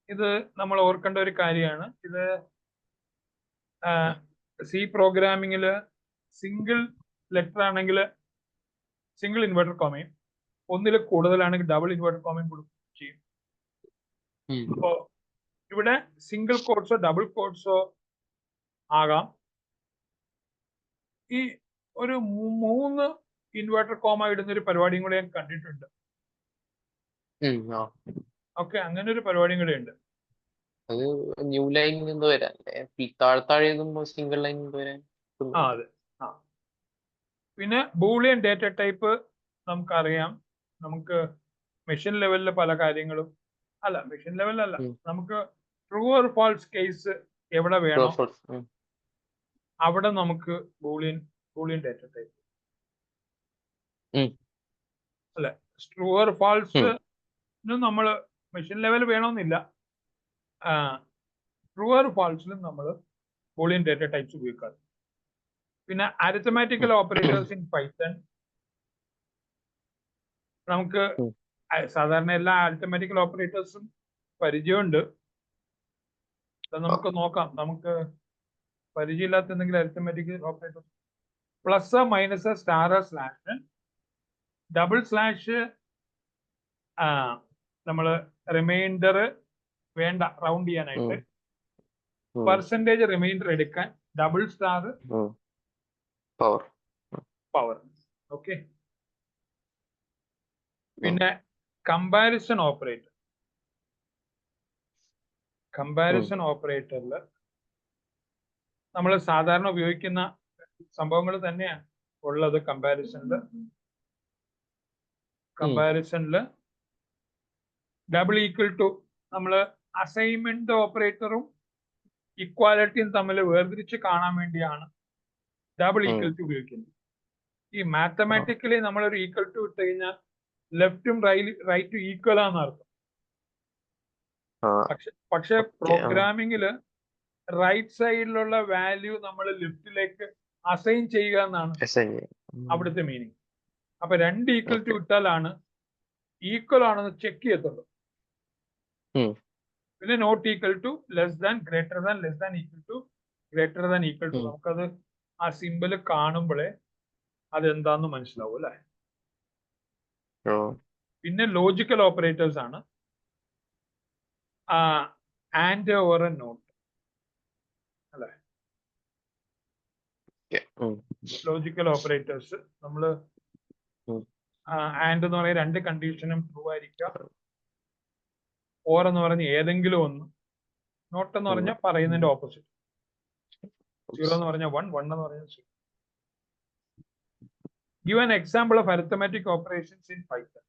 ഇത് നമ്മൾ ഓർക്കേണ്ട ഒരു കാര്യമാണ്. ഇത് സി പ്രോഗ്രാമിങ്ങിൽ സിംഗിൾ ലെറ്റർ ആണെങ്കിൽ സിംഗിൾ ഇൻവെർട്ടർ കോമയും, ഒന്നിൽ കൂടുതലാണെങ്കിൽ ഡബിൾ ഇൻവെർട്ടർ കോമയും ചെയ്യും. അപ്പോ ഇവിടെ സിംഗിൾ കോട്ട്സോ ഡബിൾ കോട്ട്സോ ആകാം. ഈ ഒരു 3 ഇൻവെർട്ടർ കോമ ഇടുന്ന ഒരു പരിപാടിയും കൂടെ ഞാൻ കണ്ടിട്ടുണ്ട്. ഓക്കെ, അങ്ങനെ ഒരു പരിപാടിയും കൂടെ ഉണ്ട്. അത് ന്യൂ ലൈനിൽ നിന്ന് വരാൻ താഴെ സിംഗിൾ ലൈനിൽ നിന്ന് വരാൻ. അതെ. പിന്നെ ബൂളിയൻ ഡേറ്റ ടൈപ്പ് നമുക്കറിയാം. നമുക്ക് മെഷീൻ ലെവലിൽ പല കാര്യങ്ങളും മെഷീൻ ലെവലല്ല, നമുക്ക് ട്രൂ ഓർ ഫാൾസ് കേസ് എവിടെ വേണം അവിടെ നമുക്ക് ബൂളിയൻ ഡേറ്റ ടൈപ്പ് അല്ലെ. ട്രൂ ഓർ ഫാൾസ് നമ്മൾ മെഷീൻ ലെവൽ വേണമെന്നില്ല. ട്രൂ ഓർ ഫാൾസിലും നമ്മൾ ബൂളിയൻ ഡേറ്റ ടൈപ്സ് ഉപയോഗിക്കാറ്. പിന്നെ അരിത്തമാറ്റിക്കൽ ഓപ്പറേറ്റേഴ്സ് ഇൻ പൈത്തൺ നമുക്ക് സാധാരണ എല്ലാ അരിത്തമാറ്റിക്കൽ ഓപ്പറേറ്റേഴ്സും പരിചയമുണ്ട്. നമുക്ക് നോക്കാം. നമുക്ക് പരിചയമില്ലാത്ത എന്തെങ്കിലും arithmetical operators plus minus star slash double slash നമ്മൾ റിമൈൻഡർ വേണ്ട റൗണ്ട് ചെയ്യാനായിട്ട്, പെർസെന്റേജ് റിമൈൻഡർ എടുക്കാൻ ഡബിൾ സ്റ്റാർ പവർ. ഓക്കെ. പിന്നെ കമ്പാരിസൺ ഓപ്പറേറ്ററിൽ നമ്മൾ സാധാരണ ഉപയോഗിക്കുന്ന സംഭവങ്ങൾ തന്നെയാണ് ഉള്ളത്. കമ്പാരിസണില് ഡബിൾ ഈക്വൽ ടു നമ്മൾ അസൈൻമെന്റ് ഓപ്പറേറ്ററും ഇക്വാലിറ്റിയും തമ്മിൽ വേർതിരിച്ച് കാണാൻ വേണ്ടിയാണ് ഡബിൾ ഈക്വൽ ടു ഉപയോഗിക്കുന്നത്. ഈ മാത്തമാറ്റിക്കലി നമ്മളൊരു ഈക്വൽ ടു ഇട്ട് കഴിഞ്ഞാൽ ലെഫ്റ്റും റൈറ്റും ഈക്വൽ ആണെന്ന് അർത്ഥം. പക്ഷെ പ്രോഗ്രാമിങ്ങില് റൈറ്റ് സൈഡിലുള്ള വാല്യൂ നമ്മൾ ലെഫ്റ്റിലേക്ക് അസൈൻ ചെയ്യുക എന്നാണ് അവിടുത്തെ മീനിങ്. അപ്പൊ രണ്ട് ഈക്വൽ ടു ഇട്ടാലാണ് ഈക്വൽ ആണെന്ന് ചെക്ക് ചെയ്യത്തുള്ളൂ. പിന്നെ not equal to, less than, greater than, less than equal to, greater than equal to. നമുക്കത് ആ സിമ്പിള് കാണുമ്പോഴേ അതെന്താന്ന് മനസ്സിലാവും അല്ലെ. പിന്നെ ലോജിക്കൽ ഓപ്പറേറ്റേഴ്സ് ആണ് ആൻഡ് ഓർ നോട്ട് അല്ലെ. ലോജിക്കൽ ഓപ്പറേറ്റേഴ്സ് നമ്മള് ആൻഡ് എന്ന് പറയുന്ന രണ്ട് കണ്ടീഷനും ട്രൂ ആയിരിക്കുക, ഓർ എന്ന് പറഞ്ഞ ഏതെങ്കിലും ഒന്ന്, നോട്ട് എന്ന് പറഞ്ഞാൽ പറയുന്നതിന്റെ ഓപ്പോസിറ്റ്, 0 എന്ന് പറഞ്ഞാൽ 1, 1 എന്ന് പറഞ്ഞാൽ 0. Give an example of arithmetic operations in Python.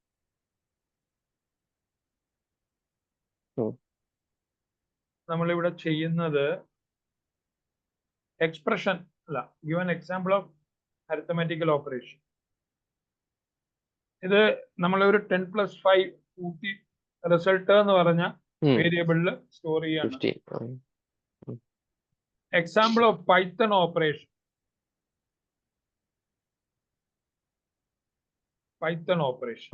നമ്മളിവിടെ ചെയ്യുന്നത് എക്സ്പ്രഷൻ അല്ല. Give an example of arithmetical operation. ഇത് നമ്മളൊരു 10+5 കൂട്ടി റിസൾട്ട് എന്ന് പറഞ്ഞ വേരിയബിളിൽ സ്റ്റോർ ചെയ്യാണ്. 15. Example of Python operation. Python operation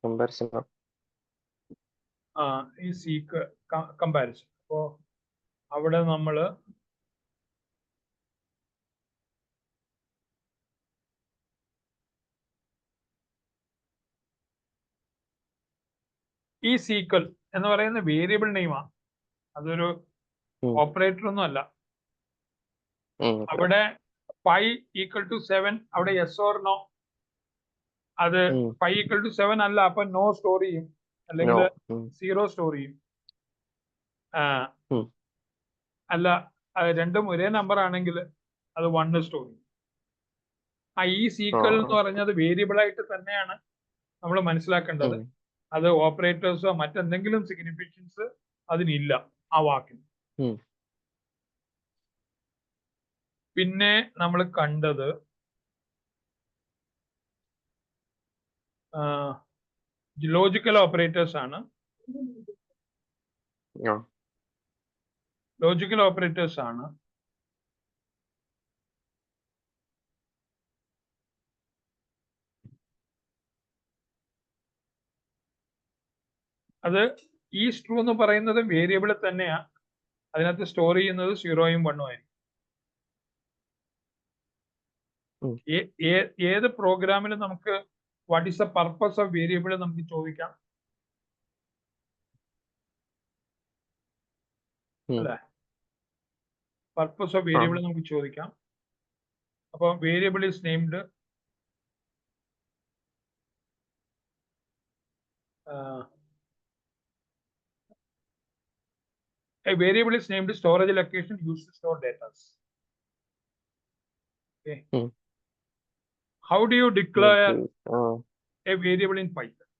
Comparison of ഈ സീക്ക് കമ്പാരിസൺ. അപ്പോ അവിടെ നമ്മള് ഈ സീക്വൽ എന്ന് പറയുന്ന വേരിയബിൾ നെയിമാണ്, അതൊരു ഓപ്പറേറ്റർ ഒന്നും അല്ല. അവിടെ പൈ ഈക്വൽ ടു 7, അവിടെ യെസ് ഓർ നോ, അത് പൈ ഈക്വൽ ടു 7 അല്ല, അപ്പൊ നോ സ്റ്റോർ ചെയ്യും, അല്ലെങ്കിൽ 0 സ്റ്റോർ ചെയ്യും. അല്ല, അത് രണ്ടും ഒരേ നമ്പർ ആണെങ്കിൽ അത് 1 സ്റ്റോർ ചെയ്യും. ഈ സീക്വൽ എന്ന് പറഞ്ഞത് വേരിയബിൾ ആയിട്ട് തന്നെയാണ് നമ്മൾ മനസ്സിലാക്കേണ്ടത്. അത് ഓപ്പറേറ്റേഴ്സോ മറ്റെന്തെങ്കിലും സിഗ്നിഫിക്കൻസ് അതിനില്ല ആ വാക്കിന്. പിന്നെ നമ്മൾ കണ്ടത് ലോജിക്കൽ ഓപ്പറേറ്റേഴ്സ് ആണ്. ലോജിക്കൽ ഓപ്പറേറ്റേഴ്സ് ആണ് അത് ഈസ് ട്രൂ എന്ന് പറയുന്നത് വേരിയബിൾ തന്നെയാ, അതിനകത്ത് സ്റ്റോർ ചെയ്യുന്നത് 0 ഉം 1 ഉം ആയിരിക്കും. ഏത് പ്രോഗ്രാമിലും നമുക്ക് what is the purpose of variable നമുക്ക് ചോദിക്കാം, അല്ലേ? പർപ്പസ് ഓഫ് വേരിയബിൾ നമുക്ക് ചോദിക്കാം. അപ്പൊ variable is named a variable is named storage location used to store data. Okay. How do you declare a variable in Python?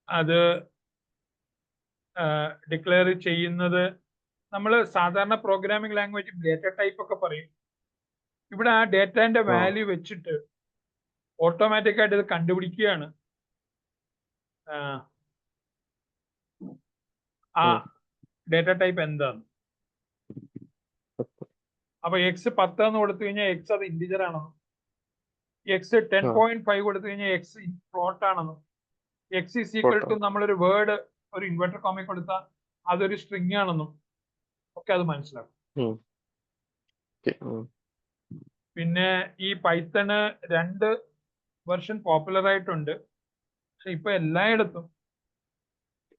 അത് declare ചെയ്യുന്നത് നമ്മൾ സാധാരണ പ്രോഗ്രാമിംഗ് ലാംഗ്വേജ് ഡേറ്റ ടൈപ്പ് ഒക്കെ പറയും. ഇവിടെ ആ ഡേറ്റാന്റെ വാല്യൂ വെച്ചിട്ട് ഓട്ടോമാറ്റിക് ആയിട്ട് ഇത് കണ്ടുപിടിക്കുകയാണ് ആ ഡേറ്റ ടൈപ്പ് എന്താണ്. അപ്പൊ എക്സ് 10 എന്ന് കൊടുത്തു കഴിഞ്ഞാൽ എക്സ് അത് ഇന്റിജർ ആണെന്നും, എക്സ് 10.5 കൊടുത്തു കഴിഞ്ഞാൽ എക്സ് ഫ്ലോട്ട് ആണെന്നും, എക്സ് ഈസ് ഈക്വൽ ടു നമ്മളൊരു വേർഡ് ഒരു ഇൻവെർട്ടർ കോമി കൊടുത്താൽ അതൊരു സ്ട്രിങ് ആണെന്നും ഒക്കെ അത് മനസ്സിലാക്കും. പിന്നെ ഈ പൈത്തണ് 2 വെർഷൻ പോപ്പുലർ ആയിട്ടുണ്ട്, പക്ഷെ ഇപ്പൊ എല്ലായിടത്തും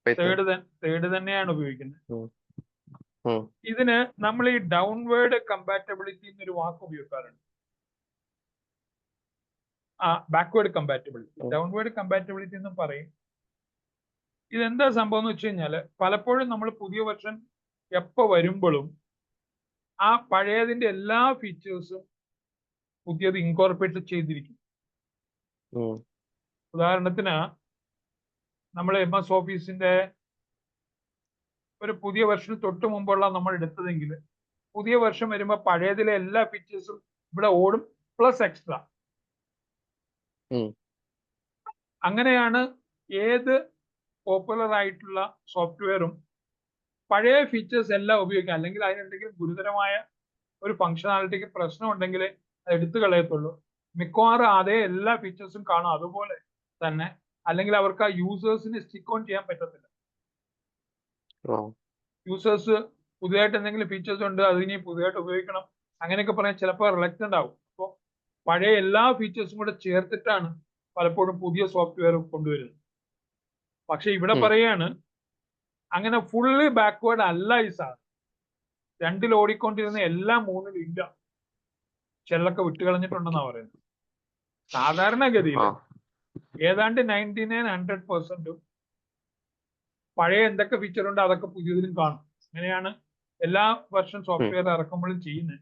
തേർഡ് തന്നെയാണ് ഉപയോഗിക്കുന്നത്. ഇതിന് നമ്മൾ ഈ ഡൗൺവേർഡ് കമ്പാറ്റബിലിറ്റി എന്നൊരു വാക്ക് ഉപയോഗിക്കാറുണ്ട്. ബാക്ക്വേർഡ് കമ്പാറ്റബിലിറ്റി, ഡൗൺവേർഡ് കമ്പാറ്റബിലിറ്റി എന്നും പറയും. ഇതെന്താ സംഭവം എന്ന് വെച്ച് കഴിഞ്ഞാൽ പലപ്പോഴും നമ്മൾ പുതിയ വെർഷൻ എപ്പോ വരുമ്പോഴും ആ പഴയതിന്റെ എല്ലാ ഫീച്ചേഴ്സും പുതിയത് ഇൻകോർപ്പറേറ്റ് ചെയ്തിരിക്കും. ഉദാഹരണത്തിന് നമ്മൾ MS ഓഫീസിന്റെ ഒരു പുതിയ വെർഷന് തൊട്ട് മുമ്പുള്ള നമ്മൾ എടുത്തതെങ്കിൽ പുതിയ വെർഷൻ വരുമ്പോൾ പഴയതിലെ എല്ലാ ഫീച്ചേഴ്സും ഇവിടെ ഓടും, പ്ലസ് എക്സ്ട്രാ. അങ്ങനെയാണ് ഏത് പോപ്പുലർ ആയിട്ടുള്ള സോഫ്റ്റ്വെയറും പഴയ ഫീച്ചേഴ്സ് എല്ലാം ഉപയോഗിക്കാം. അല്ലെങ്കിൽ അതിനെന്തെങ്കിലും ഗുരുതരമായ ഒരു ഫങ്ഷണാലിറ്റിക്ക് പ്രശ്നം ഉണ്ടെങ്കിൽ അത് എടുത്തു കളയത്തുള്ളൂ. മിക്കവാറും അതേ എല്ലാ ഫീച്ചേഴ്സും കാണും അതുപോലെ തന്നെ, അല്ലെങ്കിൽ അവർക്ക് ആ യൂസേഴ്സിന് സ്റ്റിക്ക് ഓൺ ചെയ്യാൻ പറ്റത്തില്ല. യൂസേഴ്സ് പുതിയതായിട്ട് എന്തെങ്കിലും ഫീച്ചേഴ്സ് ഉണ്ട് അതിനി പുതിയതായിട്ട് ഉപയോഗിക്കണം അങ്ങനെയൊക്കെ പറയാൻ ചിലപ്പോൾ റിലക്റ്റന്റ് ആവും. അപ്പോൾ പഴയ എല്ലാ ഫീച്ചേഴ്സും കൂടെ ചേർത്തിട്ടാണ് പലപ്പോഴും പുതിയ സോഫ്റ്റ്വെയർ കൊണ്ടുവരുന്നത്. പക്ഷെ ഇവിടെ പറയാണ് അങ്ങനെ ഫുള്ളി ബാക്ക്വേർഡ് അല്ല ഈ സാധനം. 2-ൽ ഓടിക്കൊണ്ടിരുന്ന എല്ലാം 3-ൽ ഇല്ല, ചിലൊക്കെ വിട്ടുകളഞ്ഞിട്ടുണ്ടെന്നാ പറയുന്നത്. സാധാരണഗതിയിൽ ഏതാണ്ട് 99-100% പഴയ എന്തൊക്കെ ഫീച്ചർ ഉണ്ട് അതൊക്കെ പുതിയതിലും കാണും. അങ്ങനെയാണ് എല്ലാ വെർഷൻ സോഫ്റ്റ്വെയർ ഇറക്കുമ്പോഴും ചെയ്യുന്നത്.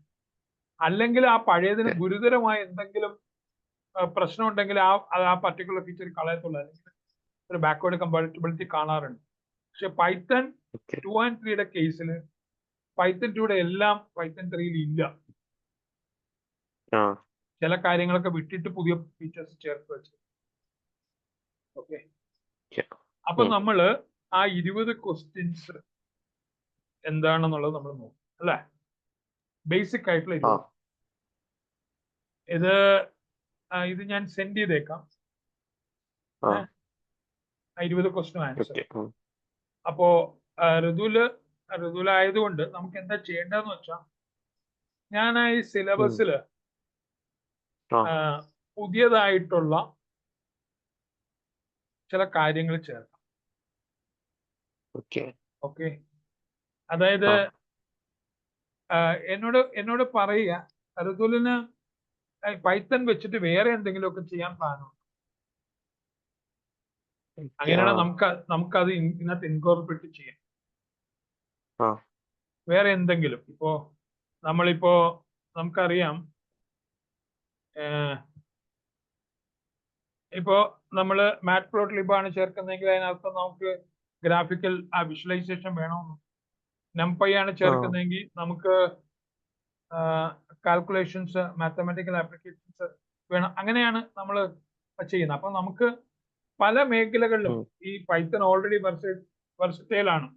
അല്ലെങ്കിൽ ആ പഴയതിന് ഗുരുതരമായ എന്തെങ്കിലും പ്രശ്നം ഉണ്ടെങ്കിൽ ആ പർട്ടിക്കുലർ ഫീച്ചർ കളയത്തുള്ളൂ, അല്ലെങ്കിൽ ഒരു ബാക്ക്വേർഡ് കമ്പാറ്റബിലിറ്റി കാണാറുണ്ട്. പക്ഷെ പൈത്തൺ 2 and 3 കേസിൽ പൈത്തൺ 2 എല്ലാം പൈത്തൺ 3 ഇല്ല. ചില കാര്യങ്ങളൊക്കെ വിട്ടിട്ട് പുതിയ ഫീച്ചേഴ്സ് ചേർത്ത് വെച്ചു. ഓക്കെ. Okay. അപ്പൊ നമ്മള് ആ 20 ക്വസ്റ്റ്യൻസ് എന്താണെന്നുള്ളത് നമ്മൾ നോക്കും അല്ലെ. ബേസിക് ആയിട്ടുള്ള 20. ഇത് ഞാൻ സെൻഡ് ചെയ്തേക്കാം. 20 ക്വസ്റ്റ്യൻ ആൻസർ. അപ്പോ ഋതുല ആയതുകൊണ്ട് നമുക്ക് എന്താ ചെയ്യേണ്ടതെന്ന് വെച്ചാൽ, ഞാൻ ഈ സിലബസില് പുതിയതായിട്ടുള്ള ചില കാര്യങ്ങൾ ചേർക്കാം. ഓക്കെ. അതായത് എന്നോട് പറയുക, ഋതുലിന് പൈത്തൺ വെച്ചിട്ട് വേറെ എന്തെങ്കിലുമൊക്കെ ചെയ്യാൻ പ്ലാനുണ്ട്. അങ്ങനെയാണ് നമുക്കത് ഇതിനകത്ത് ഇൻകോർപ്പറേറ്റ് ചെയ്യാം. വേറെ എന്തെങ്കിലും നമ്മളിപ്പോ നമുക്കറിയാം, ഇപ്പോ നമ്മള് മാറ്റ്പ്ലോട്ലിബ് ആണ് ചേർക്കുന്നതെങ്കിൽ അതിനകത്ത് നമുക്ക് ഗ്രാഫിക്കൽ വിഷ്വലൈസേഷൻ വേണമെന്ന്. നംപൈ ആണ് ചേർക്കുന്നതെങ്കിൽ നമുക്ക് കാൽക്കുലേഷൻസ്, മാത്തമാറ്റിക്കൽ ആപ്ലിക്കേഷൻസ് വേണം. അങ്ങനെയാണ് നമ്മൾ ചെയ്യുന്നത്. അപ്പൊ നമുക്ക് പല മേഖലകളിലും ഈ പൈത്തൺ ഓൾറെഡി വെർസറ്റൈൽ ആണ്.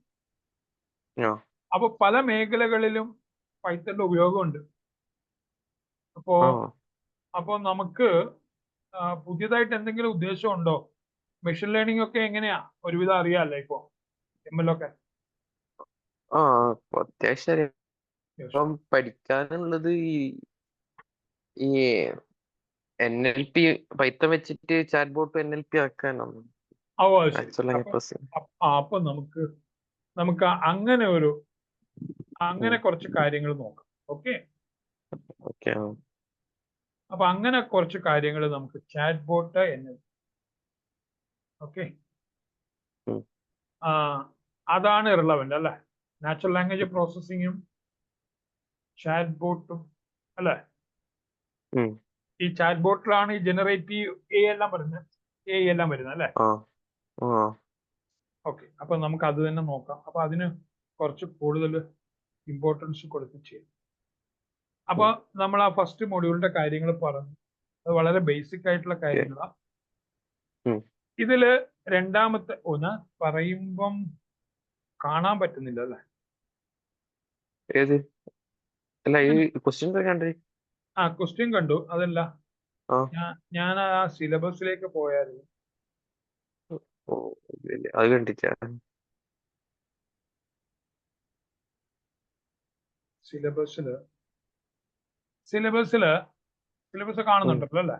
അപ്പൊ പല മേഖലകളിലും പൈത്തണിന്റെ ഉപയോഗമുണ്ട്. അപ്പോ നമുക്ക് പുതിയതായിട്ട് എന്തെങ്കിലും ഉദ്ദേശമുണ്ടോ? മെഷീൻ ലേണിംഗ് ഒക്കെ എങ്ങനെയാ ഒരുവിധം അറിയാമല്ലോ ഇപ്പോ, ML ഒക്കെ. അത്യാവശ്യം പഠിക്കാനുള്ളത് ഈ NLP പൈത്തൺ വെച്ചിട്ട് ചാറ്റ് ബോട്ട് NLP ആക്കാനാണ്. അപ്പൊ നമുക്ക് അങ്ങനെ കുറച്ച് കാര്യങ്ങൾ നോക്കാം. ഓക്കെ. അപ്പൊ അങ്ങനെ കുറച്ച് കാര്യങ്ങൾ നമുക്ക് ചാറ്റ് ബോട്ട് NLP. ഓക്കെ. അതാണ് റിലവന്റ് അല്ലെ. നാച്ചുറൽ ലാംഗ്വേജ് പ്രോസസ്സിങ്ങും ചാറ്റ് ബോട്ടും അല്ലെ. ഈ ചാറ്റ് ബോട്ടിലാണ് ഈ ജനറേറ്റീവ് എല്ലാം വരുന്നത് അല്ലെ. ഓക്കെ. അപ്പൊ നമുക്ക് അത് തന്നെ നോക്കാം. അപ്പൊ അതിന് കുറച്ച് കൂടുതൽ ഇമ്പോർട്ടൻസ് കൊടുത്ത് ചെയ്യും. അപ്പൊ നമ്മൾ ആ ഫസ്റ്റ് മൊഡ്യൂളിന്റെ കാര്യങ്ങൾ പറഞ്ഞു. അത് വളരെ ബേസിക് ആയിട്ടുള്ള കാര്യങ്ങളാണ്. ഇതില് രണ്ടാമത്തെ പറയുമ്പം കാണാൻ പറ്റുന്നില്ല അല്ലെ. ക്വസ്റ്റ്യൻ കണ്ടു. അതല്ല, ഞാൻ ആ സിലബസിലേക്ക് പോയായിരുന്നു. അത് കണ്ടില്ല. സിലബസ് കാണുന്നുണ്ടല്ലോ അല്ലെ.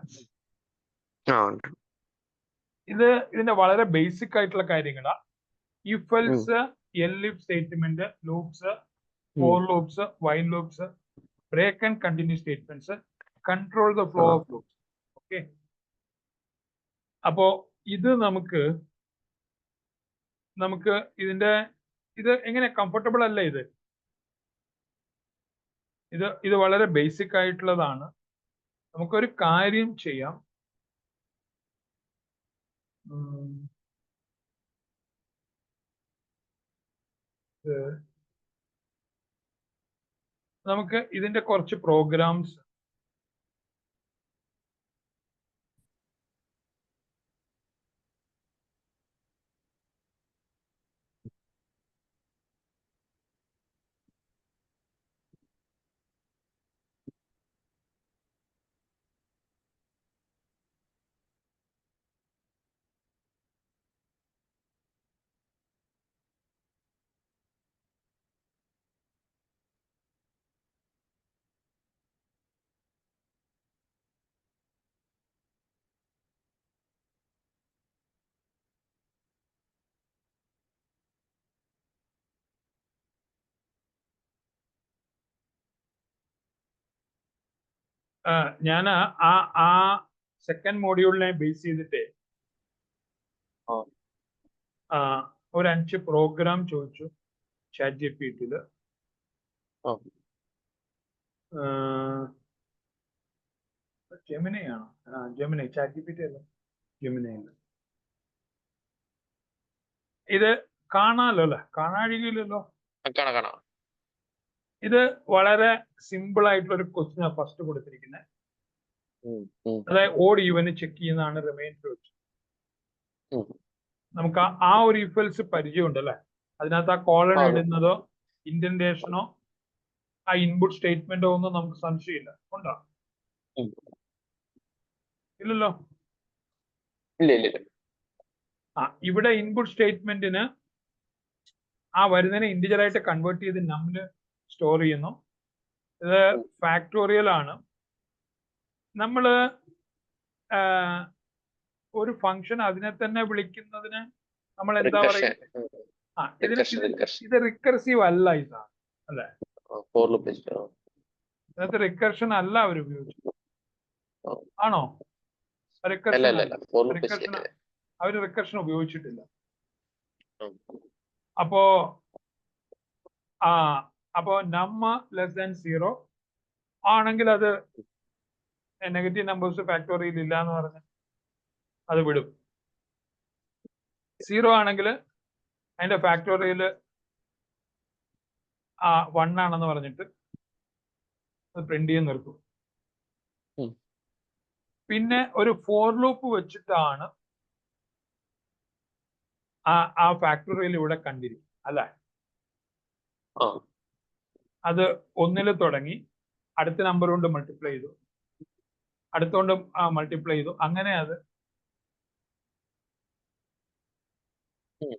ഇതിന്റെ വളരെ ബേസിക് ആയിട്ടുള്ള കാര്യങ്ങളാ. If else, elif statement, loops, for loops, while loops, break and continue statements, control the flow of loops. Okay. അപ്പോ ഇത് നമുക്ക് ഇത് എങ്ങനെ കംഫർട്ടബിൾ അല്ല. ഇത് വളരെ ബേസിക് ആയിട്ടുള്ളതാണ്. നമുക്കൊരു കാര്യം ചെയ്യാം. നമുക്ക് ഇതിന്റെ കുറച്ച് പ്രോഗ്രാംസ് ഞാൻ ആ സെക്കൻഡ് മോഡ്യൂളിനെ ബേസ് ചെയ്തിട്ട് ഒരു 5 പ്രോഗ്രാം ചോദിച്ചു ചാറ്റ് ജിപിടിയില്. ജെമിനി ആണോ? ജെമിനി. ചാറ്റ് ജിപിടി അല്ല, ജെമിനി. ഇത് കാണാലോ അല്ലെ? കാണാഴികയില്ലല്ലോ. ഇത് വളരെ സിമ്പിൾ ആയിട്ടുള്ള ഒരു ക്വസ്റ്റ്യൻ ഫസ്റ്റ് കൊടുത്തിരിക്കുന്നത്. അതായത് ഓഡ് ഈവന് ചെക്ക് ചെയ്യുന്നതാണ് റിമൈൻഡർ വെച്ച്. ഉം. നമുക്ക് ആ ഒരു ഇഫൽസ് പരിചയമുണ്ട് അല്ലെ? അതിനകത്ത് ആ കോളൻ ആ, ഇടുന്നതോ ഇൻഡന്റേഷനോ ആ ഇൻപുട്ട് സ്റ്റേറ്റ്മെന്റോ ഒന്നും നമുക്ക് സംശയമില്ല. ഉണ്ടോ? ഉം. ഇല്ലല്ലോ. ഇല്ല ഇല്ല ഇല്ല. ഇവിടെ ഇൻപുട്ട് സ്റ്റേറ്റ്മെന്റിന് ആ വരുന്നതിനെ ഇന്റിജർ ആയിട്ട് കൺവേർട്ട് ചെയ്ത് നമ്മില് സ്റ്റോർ ചെയ്യുന്നു. ഇത് ഫാക്ടോറിയൽ ആണ്. നമ്മള് ഒരു ഫംഗ്ഷൻ അതിനെ തന്നെ വിളിക്കുന്നതിന് നമ്മൾ എന്താ റിക്കർഷൻ പറയുക? റിക്കർഷൻ റിക്കർഷൻ ഇത് റിക്കർസീവ് അല്ല ഇതാണ് അല്ലെ? ഫോർ ലൂപ്പ് വെച്ചിട്ട്. ഇതിനകത്ത് റിക്കർഷൻ അല്ല അവർ ഉപയോഗിച്ചത്. ആണോ? അല്ല റിക്കർഷൻ അല്ല അല്ല. അല്ല ഫോർ ലൂപ്പ് റിക്കർഷൻ വെച്ചിട്ട്. അവര് റിക്കർഷൻ ഉപയോഗിച്ചിട്ടില്ല. ഉം. അപ്പോ അപ്പോ നമ്മ ലെസ് ദാൻ 0 ആണെങ്കിൽ അത് നെഗറ്റീവ് നമ്പേഴ്സ് ഫാക്ടോറിയൽ ഇല്ല എന്ന് പറഞ്ഞ് അത് വിടും. 0 ആണെങ്കിൽ അതിന്റെ ഫാക്ടോറിയൽ 1 ആണെന്ന് പറഞ്ഞിട്ട് അത് പ്രിന്റ് ചെയ്ത് നിർത്തും. ഉം. പിന്നെ ഒരു ഫോർ ലൂപ്പ് വെച്ചിട്ടാണ് ആ ഫാക്ടോറിയൽ ഇവിടെ കണ്ടിരിക്കും അല്ലെ? ആ. അത് 1 തുടങ്ങി അടുത്ത നമ്പർ കൊണ്ട് മൾട്ടിപ്ലൈ ചെയ്തു, അടുത്തോണ്ട് മൾട്ടിപ്ലൈ ചെയ്തു, അങ്ങനെ അത് ഉം.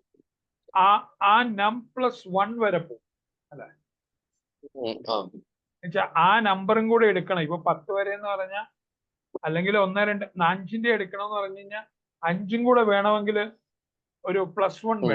ആ നം പ്ലസ് 1 വരെ പോകും അല്ലെ? ആ. എന്നുവെച്ചാൽ ആ നമ്പറും കൂടെ എടുക്കണം. ഇപ്പൊ 10 വരെ എന്ന് പറഞ്ഞാൽ, അല്ലെങ്കിൽ 1, 2, 5ന്റെ എടുക്കണം എന്ന് പറഞ്ഞു കഴിഞ്ഞാൽ 5ഉം കൂടെ വേണമെങ്കിൽ ഒരു +1 വേണം.